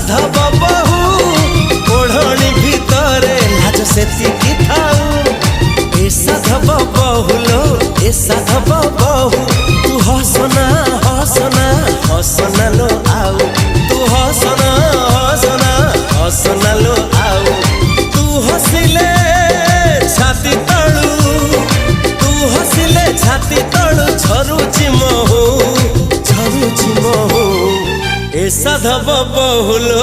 साधव बहु ओढ़णी भितरे लाज सेतिकी थाऊ। ए साधव बहुलो ए साधव बहु तू हसना हसना हसना लो आऊ। तू हसना हसना हसना लो आऊ। तू हसिले छाती तळू तू हसिले छाती तळू झरुची महू झरुची महू। ए साधव बहुलो